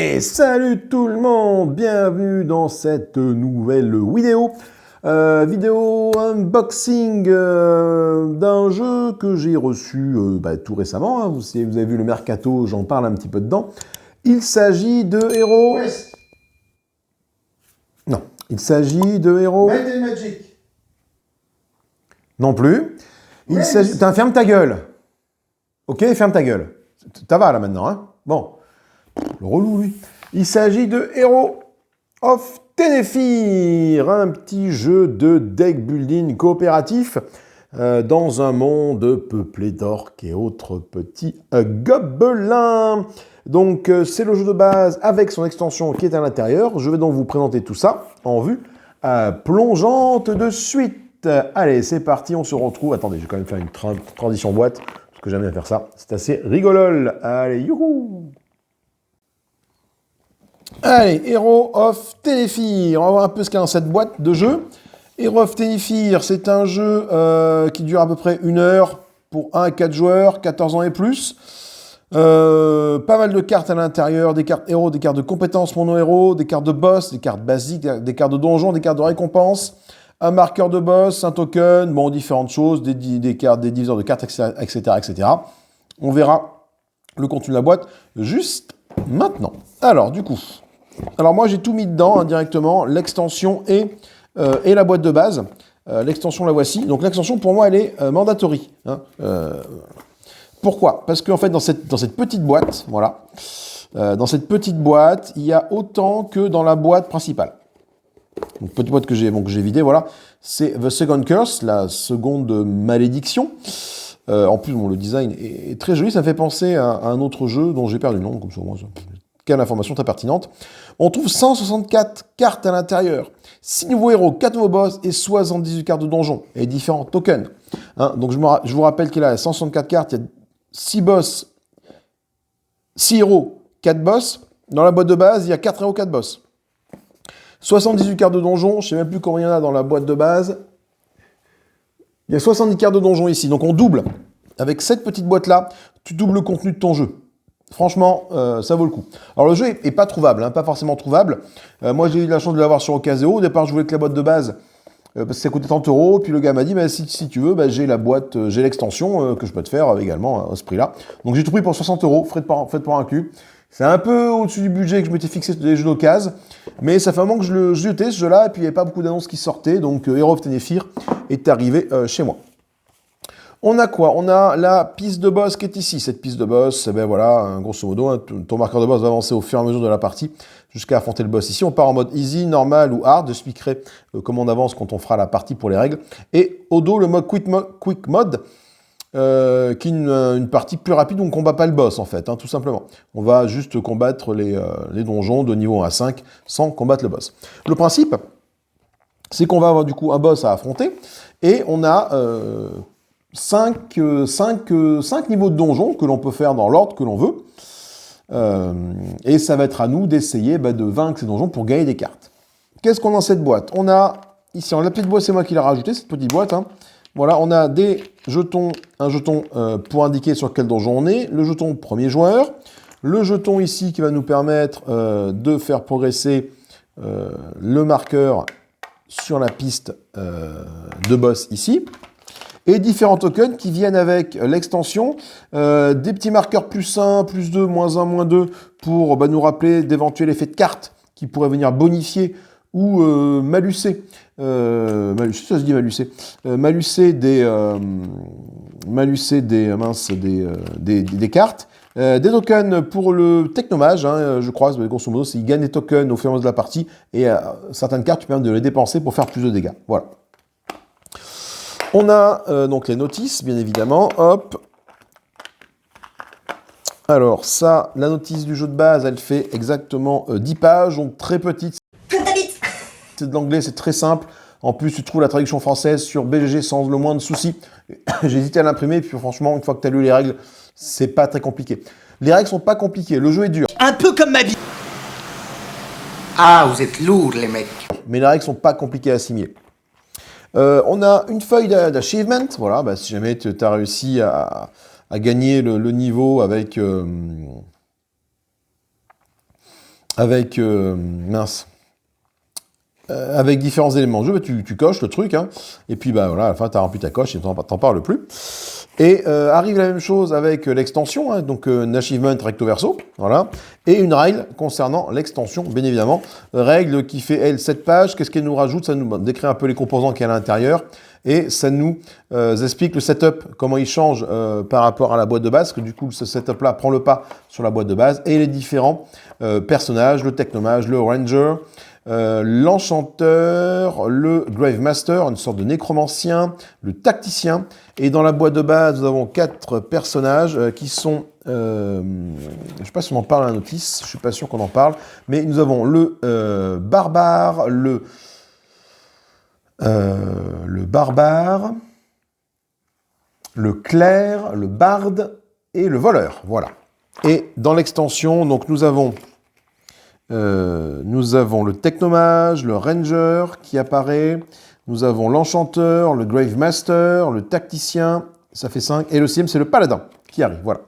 Et salut tout le monde, bienvenue dans cette nouvelle vidéo. Vidéo unboxing d'un jeu que j'ai reçu tout récemment. Hein. Vous avez vu le Mercato, j'en parle un petit peu dedans. Il s'agit de Hero... Non, il s'agit de Hero... Might and Magic. Non plus. Il s'agit... Ferme ta gueule. Ok, ferme ta gueule. Ça va là maintenant, hein. Bon. Le relou, lui. Il s'agit de Hero of Tenefir, un petit jeu de deck building coopératif dans un monde peuplé d'orques et autres petits gobelins. Donc, c'est le jeu de base avec son extension qui est à l'intérieur. Je vais donc vous présenter tout ça en vue plongeante de suite. Allez, c'est parti, on se retrouve. Attendez, je vais quand même faire une transition boîte, parce que j'aime bien faire ça. C'est assez rigolol. Allez, youhou! Allez, Hero of Tenefir. On va voir un peu ce qu'il y a dans cette boîte de jeu. Hero of Tenefir, c'est un jeu qui dure à peu près 1 heure pour 1 à 4 joueurs, 14 ans et plus. Pas mal de cartes à l'intérieur, des cartes héros, des cartes de compétences mono-héros, des cartes de boss, des cartes basiques, des cartes de donjon, des cartes de récompense, un marqueur de boss, un token, bon, différentes choses, des cartes, des diviseurs de cartes, etc., etc. On verra le contenu de la boîte juste maintenant. Alors, du coup, moi j'ai tout mis dedans directement, l'extension et la boîte de base. L'extension, la voici. Donc l'extension, pour moi, elle est mandatory. Hein. Pourquoi? Parce qu'en fait, dans cette petite boîte, voilà, dans cette petite boîte, il y a autant que dans la boîte principale. Donc, petite boîte que j'ai vidée, voilà. C'est The Second Curse, la seconde malédiction. En plus, bon, le design est très joli. Ça me fait penser à un autre jeu dont j'ai perdu le nom, comme ça, moi, quelle information très pertinente. On trouve 164 cartes à l'intérieur, 6 nouveaux héros, 4 nouveaux boss et 78 cartes de donjon et différents tokens. Hein, donc, je vous rappelle qu'il y a 164 cartes, il y a 6 boss, 6 héros, 4 boss. Dans la boîte de base, il y a 4 héros, 4 boss. 78 cartes de donjon, je ne sais même plus combien il y en a dans la boîte de base. Il y a 70 cartes de donjon ici, donc on double. Avec cette petite boîte-là, tu doubles le contenu de ton jeu. Franchement, ça vaut le coup. Alors le jeu est pas trouvable, hein, pas forcément trouvable. Moi j'ai eu la chance de l'avoir sur Ocaseo. Au départ je voulais que la boîte de base, parce que ça coûtait 30 €. Puis le gars m'a dit, si tu veux, j'ai la boîte, j'ai l'extension que je peux te faire également à ce prix-là. Donc j'ai tout pris pour 60 €, frais de port inclus. C'est un peu au-dessus du budget que je m'étais fixé sur des jeux d'occasion. Mais ça fait un moment que je jetais ce jeu-là. Et puis il n'y avait pas beaucoup d'annonces qui sortaient. Donc Hero of Tenefir est arrivé chez moi. On a quoi? On a la piste de boss qui est ici. Cette piste de boss, voilà, grosso modo, hein, ton marqueur de boss va avancer au fur et à mesure de la partie jusqu'à affronter le boss. Ici, on part en mode easy, normal ou hard. J'expliquerai comment on avance quand on fera la partie pour les règles. Et au dos, le mode quick mode, qui est une partie plus rapide où on ne combat pas le boss, en fait, hein, tout simplement. On va juste combattre les donjons de niveau 1 à 5 sans combattre le boss. Le principe, c'est qu'on va avoir du coup un boss à affronter et on a... 5 niveaux de donjon que l'on peut faire dans l'ordre que l'on veut. Et ça va être à nous d'essayer de vaincre ces donjons pour gagner des cartes. Qu'est-ce qu'on a dans cette boîte? On a ici, la petite boîte, c'est moi qui l'ai rajouté, cette petite boîte. Hein. Voilà, on a des jetons, un jeton pour indiquer sur quel donjon on est, le jeton premier joueur, le jeton ici qui va nous permettre de faire progresser le marqueur sur la piste de boss ici. Et différents tokens qui viennent avec l'extension, des petits marqueurs plus 1, plus 2, moins 1, moins 2, pour nous rappeler d'éventuels effets de cartes qui pourraient venir bonifier ou malucer, ça se dit malucer, malucer des cartes. Des tokens pour le technomage, hein, je crois, grosso modo, il gagne des tokens au fur et à mesure de la partie, et certaines cartes, tu permettent de les dépenser pour faire plus de dégâts. Voilà. On a donc les notices, bien évidemment, hop. Alors ça, la notice du jeu de base, elle fait exactement 10 pages, donc très petite. C'est de l'anglais, c'est très simple. En plus, tu trouves la traduction française sur BGG sans le moindre souci. J'ai hésité à l'imprimer, puis franchement, une fois que tu as lu les règles, c'est pas très compliqué. Les règles sont pas compliquées, le jeu est dur. Un peu comme ma vie. Ah, vous êtes lourds, les mecs. Mais les règles sont pas compliquées à assimiler. On a une feuille d'achievement, voilà, si jamais tu as réussi à gagner le niveau avec avec, avec différents éléments de jeu, bah, tu coches le truc, hein, et puis bah, voilà, à la fin, tu as rempli ta coche et t'en parles plus. Et arrive la même chose avec l'extension, hein, donc un achievement recto verso, voilà, et une règle concernant l'extension, bien évidemment. Règle qui fait, elle, 7 pages. Qu'est-ce qu'elle nous rajoute? Ça nous décrit un peu les composants qu'il y a à l'intérieur, et ça nous explique le setup, comment il change par rapport à la boîte de base, parce que du coup, ce setup-là prend le pas sur la boîte de base, et les différents personnages, le technomage, le ranger, l'enchanteur, le grave master, une sorte de nécromancien, le tacticien. Et dans la boîte de base, nous avons 4 personnages qui sont, je ne sais pas si on en parle à la notice, je ne suis pas sûr qu'on en parle, mais nous avons le barbare, le barbare, le clerc, le barde et le voleur. Voilà. Et dans l'extension, donc nous avons le technomage, le ranger qui apparaît, nous avons l'enchanteur, le grave master, le tacticien, ça fait 5, et le 6e c'est le paladin qui arrive, voilà.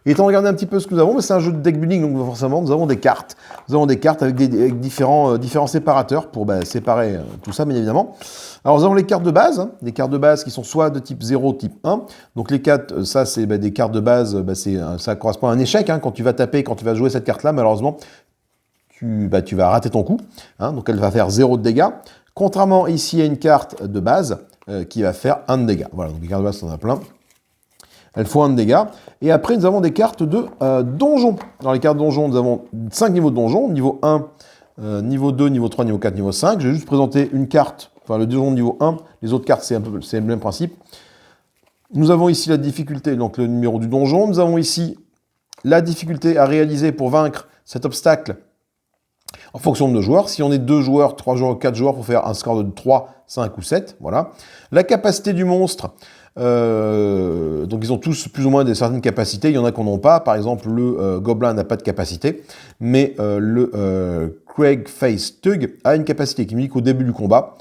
Et étant regardé un petit peu ce que nous avons, c'est un jeu de deck building, donc forcément nous avons des cartes. Nous avons des cartes avec différents séparateurs pour séparer tout ça, bien évidemment. Alors nous avons les cartes de base, hein, des cartes de base qui sont soit de type 0, type 1. Donc les 4, ça c'est des cartes de base, ça correspond à un échec, hein, quand tu vas taper, quand tu vas jouer cette carte-là, malheureusement, tu vas rater ton coup, hein, donc elle va faire 0 de dégâts. Contrairement ici à une carte de base qui va faire 1 de dégâts. Voilà, donc les cartes de base, on en a plein. Elles font 1 de dégâts. Et après, nous avons des cartes de donjon. Dans les cartes donjon, nous avons 5 niveaux de donjon. Niveau 1, niveau 2, niveau 3, niveau 4, niveau 5. Je vais juste présenter une carte, enfin le donjon niveau 1. Les autres cartes, c'est le même principe. Nous avons ici la difficulté, donc le numéro du donjon. Nous avons ici la difficulté à réaliser pour vaincre cet obstacle en fonction de nos joueurs. Si on est 2 joueurs, 3 joueurs, 4 joueurs, il faut faire un score de 3, 5 ou 7. Voilà. La capacité du monstre. Donc ils ont tous plus ou moins certaines capacités. Il y en a qui n'en ont pas. Par exemple, le gobelin n'a pas de capacité. Mais le Craig Face Tug a une capacité qui me dit qu'au début du combat,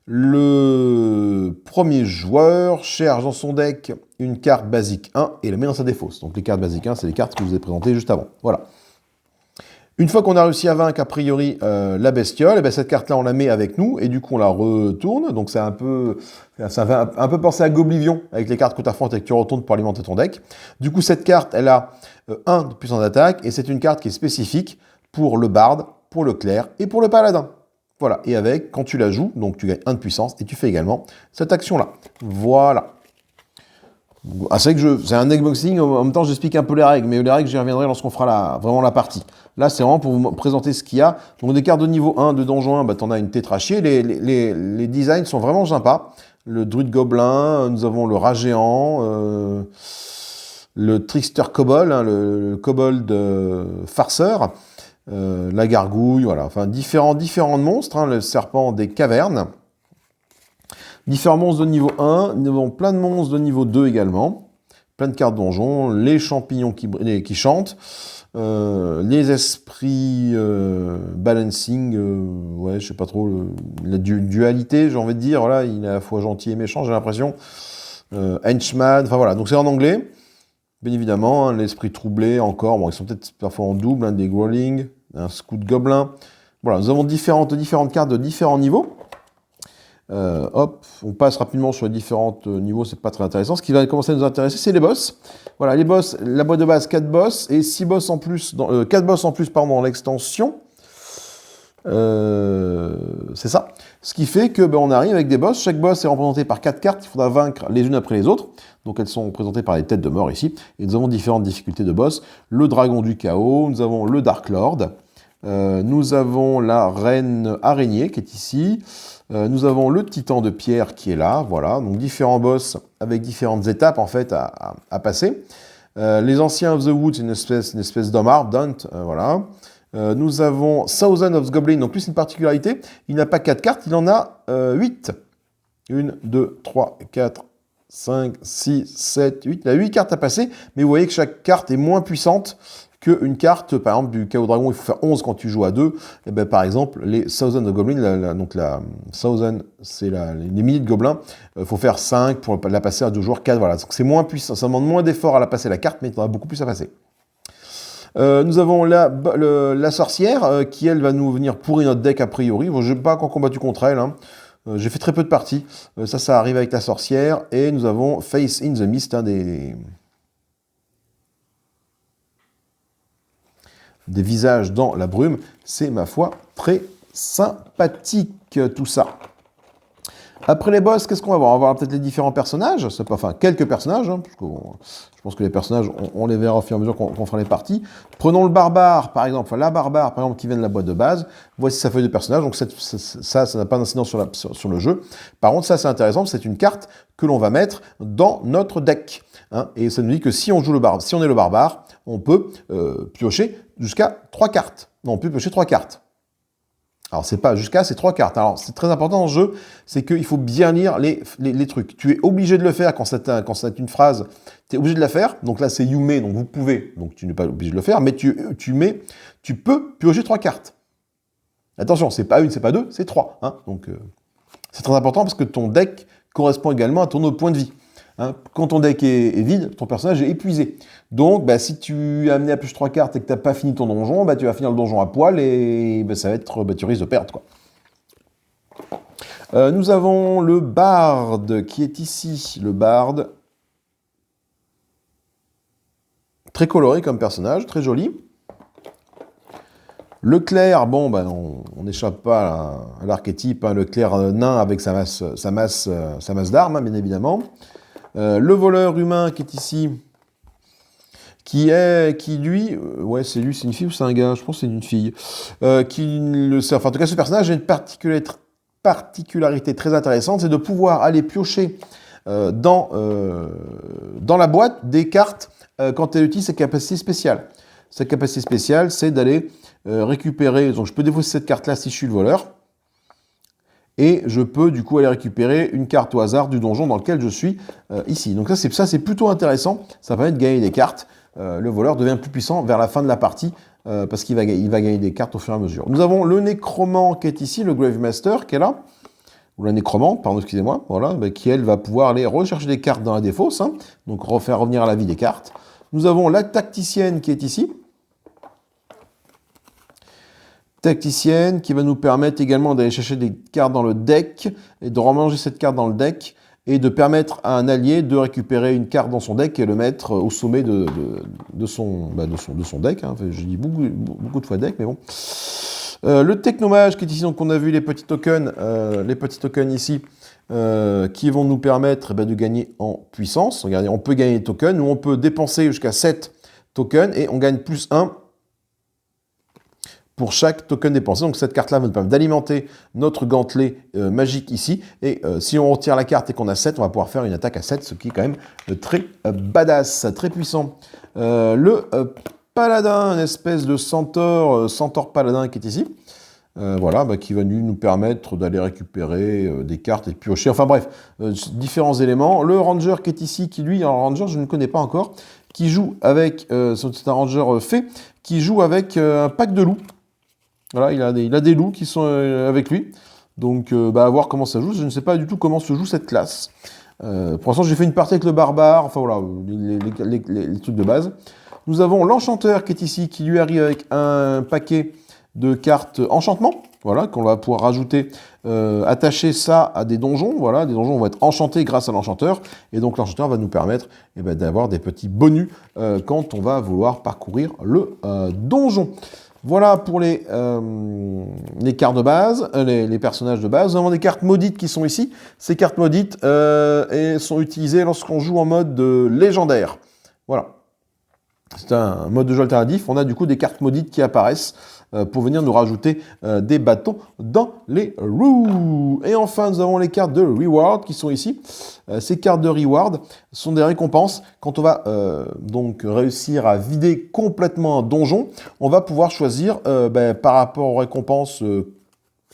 le premier joueur cherche dans son deck une carte basique 1 et la met dans sa défausse. Donc les cartes basiques 1, c'est les cartes que je vous ai présentées juste avant. Voilà. Une fois qu'on a réussi à vaincre, a priori, la bestiole, et bien cette carte-là, on la met avec nous, et du coup, on la retourne. Donc, ça fait un peu penser à Goblivion, avec les cartes que tu affrontes et que tu retournes pour alimenter ton deck. Du coup, cette carte, elle a 1 de puissance d'attaque, et c'est une carte qui est spécifique pour le barde, pour le clerc et pour le paladin. Voilà. Et avec, quand tu la joues, donc tu gagnes 1 de puissance, et tu fais également cette action-là. Voilà. Ah, c'est vrai que c'est un unboxing, en même temps j'explique un peu les règles, mais les règles j'y reviendrai lorsqu'on fera vraiment la partie. Là c'est vraiment pour vous présenter ce qu'il y a. Donc des cartes de niveau 1 de donjon 1, t'en as une tétrachier, les designs sont vraiment sympas. Le druide gobelin, nous avons le rat géant, le trickster kobold, hein, le kobold farceur, la gargouille, voilà, enfin différents monstres, hein, le serpent des cavernes. Différents monstres de niveau 1, nous avons plein de monstres de niveau 2 également, plein de cartes donjons, les champignons qui chantent, les esprits balancing, ouais, je sais pas trop, la dualité, j'ai envie de dire, voilà, il est à la fois gentil et méchant, j'ai l'impression, henchman, enfin voilà, donc c'est en anglais, bien évidemment, hein, l'esprit troublé encore, bon, ils sont peut-être parfois en double, hein, des growling, un scout gobelin, voilà, nous avons différentes cartes de différents niveaux. Hop, on passe rapidement sur les différents niveaux, c'est pas très intéressant. Ce qui va commencer à nous intéresser, c'est les boss. Voilà, les boss, la boîte de base, 4 boss, et 6 boss en plus, 4 boss en plus, pardon, dans l'extension. C'est ça. Ce qui fait que on arrive avec des boss. Chaque boss est représenté par 4 cartes, il faudra vaincre les unes après les autres. Donc elles sont représentées par les têtes de mort ici. Et nous avons différentes difficultés de boss. Le dragon du chaos, nous avons le Dark Lord, nous avons la reine araignée qui est ici. Nous avons le titan de pierre qui est là, voilà, donc différents boss avec différentes étapes en fait à passer. Les anciens of the Woods, une espèce d'homme arbre, Dante, voilà. Nous avons Thousand of Goblins, donc plus une particularité, il n'a pas 4 cartes, il en a 8. 1, 2, 3, 4, 5, 6, 7, 8. Il a 8 cartes à passer, mais vous voyez que chaque carte est moins puissante qu'une carte, par exemple, du Chaos Dragon, il faut faire 11 quand tu joues à 2. Et ben, par exemple, les Thousand of Goblins, donc la Thousand, c'est les milliers de gobelins, il faut faire 5 pour la passer à 2 joueurs, 4, voilà. Donc c'est moins puissant, ça demande moins d'efforts à la passer la carte, mais il y en a beaucoup plus à passer. Nous avons la sorcière qui, elle, va nous venir pourrir notre deck a priori. Bon, je n'ai pas encore combattu contre elle. Hein. J'ai fait très peu de parties. Ça arrive avec la sorcière. Et nous avons Face in the Mist, hein, des visages dans la brume. C'est, ma foi, très sympathique tout ça. Après les boss, qu'est-ce qu'on va voir? On va voir peut-être les différents personnages, enfin quelques personnages, hein, parce que je pense que les personnages, on les verra au fur et à mesure qu'on fera les parties. Prenons le barbare, par exemple, enfin la barbare, par exemple, qui vient de la boîte de base. Voici sa feuille de personnage, donc ça n'a pas d'incidence sur le jeu. Par contre, ça c'est intéressant, c'est une carte que l'on va mettre dans notre deck. Hein, et ça nous dit que si on joue si on est le barbare, on peut piocher jusqu'à 3 cartes. Non, on peut piocher 3 cartes. Alors, c'est pas jusqu'à, c'est 3 cartes. Alors, c'est très important dans ce jeu, c'est qu'il faut bien lire les trucs. Tu es obligé de le faire quand c'est une phrase, tu es obligé de la faire. Donc là, c'est you may, donc vous pouvez, donc tu n'es pas obligé de le faire, mais tu peux piocher 3 cartes. Attention, c'est pas une, c'est pas deux, c'est 3. Hein, donc, c'est très important parce que ton deck correspond également à ton autre point de vie. Hein, quand ton deck est vide, ton personnage est épuisé. Donc, bah, si tu as amené à plus 3 cartes et que tu n'as pas fini ton donjon, bah, tu vas finir le donjon à poil et bah, ça va être, bah, tu risques de perdre, quoi. Nous avons le barde qui est ici. Le barde, très coloré comme personnage, très joli. Le clerc, bon, bah, on n'échappe pas à l'archétype, hein, le clerc nain avec sa masse d'armes, hein, bien évidemment. Le voleur humain qui est ici, qui lui, ouais, c'est lui, c'est une fille ou c'est un gars? Je pense que c'est une fille. Enfin, en tout cas, ce personnage a une particularité très intéressante, c'est de pouvoir aller piocher dans la boîte des cartes quand elle utilise ses capacités spéciales. Sa capacité spéciale, c'est d'aller récupérer. Donc, je peux défausser cette carte-là si je suis le voleur. Et je peux du coup aller récupérer une carte au hasard du donjon dans lequel je suis ici. Donc ça c'est plutôt intéressant, ça permet de gagner des cartes. Le voleur devient plus puissant vers la fin de la partie parce qu'il va gagner des cartes au fur et à mesure. Nous avons le nécromant qui est ici, le Grave Master qui est là, ou la nécromant, pardon, excusez-moi, voilà, qui elle va pouvoir aller rechercher des cartes dans la défausse, hein, donc refaire revenir à la vie des cartes. Nous avons la tacticienne qui est ici. Tacticienne qui va nous permettre également d'aller chercher des cartes dans le deck et de remanger cette carte dans le deck et de permettre à un allié de récupérer une carte dans son deck et le mettre au sommet de son deck. Hein. Enfin, je dis beaucoup de fois deck, mais bon. Le technomage qui est ici, donc on a vu les petits tokens ici qui vont nous permettre de gagner en puissance. Regardez, on peut gagner des tokens ou on peut dépenser jusqu'à 7 tokens et on gagne plus 1 pour chaque token dépensé. Donc cette carte-là va nous permettre d'alimenter notre gantelet magique ici. Et si on retire la carte et qu'on a 7, on va pouvoir faire une attaque à 7, ce qui est quand même très badass, très puissant. Le paladin, une espèce de centaure paladin qui est ici. Voilà, qui va nous permettre d'aller récupérer des cartes et de piocher. Enfin bref, différents éléments. Le ranger qui est ici, qui lui, un ranger, je ne connais pas encore, qui joue avec, c'est un ranger fée, qui joue avec un pack de loups. Voilà, il a des loups qui sont avec lui. Donc, à voir comment ça joue. Je ne sais pas du tout comment se joue cette classe. Pour l'instant, j'ai fait une partie avec le barbare. Enfin, voilà, les trucs de base. Nous avons l'enchanteur qui est ici, qui lui arrive avec un paquet de cartes enchantement. Voilà, qu'on va pouvoir rajouter, attacher ça à des donjons. Voilà, des donjons vont être enchantés grâce à l'enchanteur. Et donc, l'enchanteur va nous permettre d'avoir des petits bonus quand on va vouloir parcourir le donjon. Voilà pour les cartes de base, les personnages de base. Nous avons des cartes maudites qui sont ici. Ces cartes maudites sont utilisées lorsqu'on joue en mode légendaire. Voilà. C'est un mode de jeu alternatif. On a du coup des cartes maudites qui apparaissent pour venir nous rajouter des bâtons dans les roues. Et enfin, nous avons les cartes de reward qui sont ici. Ces cartes de reward sont des récompenses. Quand on va donc réussir à vider complètement un donjon, on va pouvoir choisir par rapport aux récompenses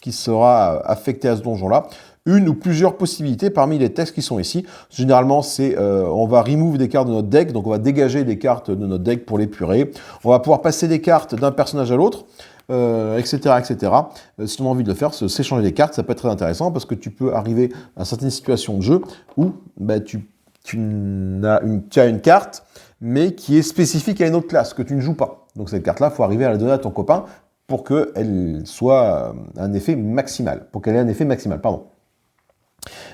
qui sera affectées à ce donjon-là, une ou plusieurs possibilités parmi les textes qui sont ici. Généralement, c'est on va remove des cartes de notre deck, donc on va dégager des cartes de notre deck pour l'épurer. On va pouvoir passer des cartes d'un personnage à l'autre, etc., etc. Si on a envie de le faire, s'échanger des cartes, ça peut être très intéressant parce que tu peux arriver à certaines situations de jeu où tu as une carte, mais qui est spécifique à une autre classe que tu ne joues pas. Donc cette carte-là, il faut arriver à la donner à ton copain pour qu'elle soit un effet maximal. Pour qu'elle ait un effet maximal, pardon.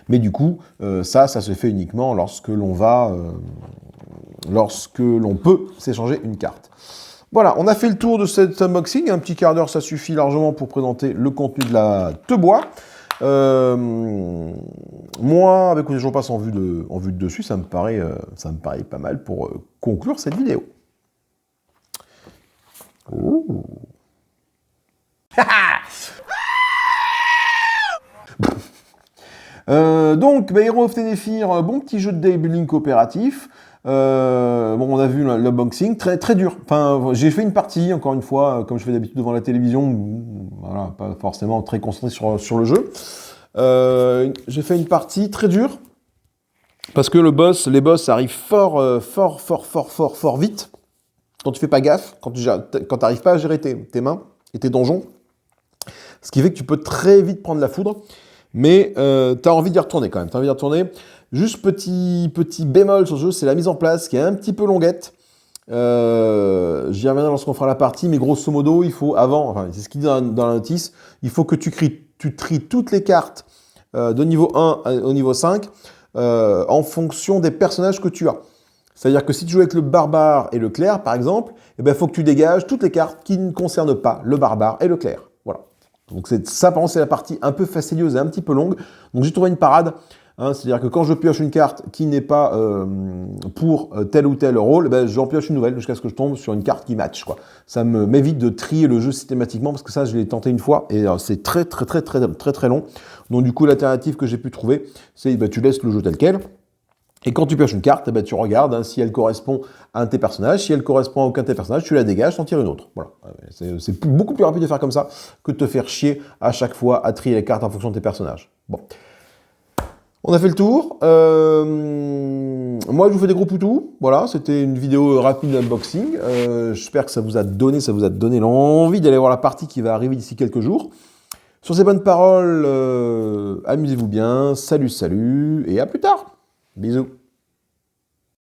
Mais du coup, ça se fait uniquement lorsque l'on peut s'échanger une carte. Voilà, on a fait le tour de cet unboxing. Un petit quart d'heure, ça suffit largement pour présenter le contenu de la Tebois. Moi, avec les jours passe en vue de dessus, ça me paraît pas mal pour conclure cette vidéo. Ouh. Donc, Hero of Ténéphir, bon petit jeu de deck building coopératif. Bon, on a vu l'unboxing, très, très dur. Enfin, j'ai fait une partie, encore une fois, comme je fais d'habitude devant la télévision, voilà, pas forcément très concentré sur le jeu. J'ai fait une partie très dure, parce que les boss arrivent fort vite, quand tu fais pas gaffe, quand tu n'arrives pas à gérer tes mains et tes donjons, ce qui fait que tu peux très vite prendre la foudre, mais tu as envie d'y retourner quand même, Juste petit bémol sur ce jeu, c'est la mise en place qui est un petit peu longuette. J'y reviendrai lorsqu'on fera la partie, mais grosso modo, il faut c'est ce qu'il dit dans la notice, il faut que tu tries toutes les cartes de niveau 1 au niveau 5 en fonction des personnages que tu as. C'est-à-dire que si tu joues avec le barbare et le clerc, par exemple, il faut que tu dégages toutes les cartes qui ne concernent pas le barbare et le clerc. Voilà. Donc ça, par contre, c'est la partie un peu fastidieuse et un petit peu longue. Donc j'ai trouvé une parade. C'est-à-dire que quand je pioche une carte qui n'est pas pour tel ou tel rôle, j'en pioche une nouvelle jusqu'à ce que je tombe sur une carte qui match, quoi. Ça m'évite de trier le jeu systématiquement parce que ça, je l'ai tenté une fois et c'est très long. Donc du coup, l'alternative que j'ai pu trouver, c'est tu laisses le jeu tel quel. Et quand tu pioches une carte, tu regardes si elle correspond à un de tes personnages. Si elle correspond à aucun de tes personnages, tu la dégages, t'en tires une autre. Voilà. C'est beaucoup plus rapide de faire comme ça que de te faire chier à chaque fois à trier les cartes en fonction de tes personnages. Bon. On a fait le tour. Moi, je vous fais des gros poutous. Voilà, c'était une vidéo rapide d'unboxing. J'espère que ça vous a donné l'envie d'aller voir la partie qui va arriver d'ici quelques jours. Sur ces bonnes paroles, amusez-vous bien. Salut, et à plus tard. Bisous.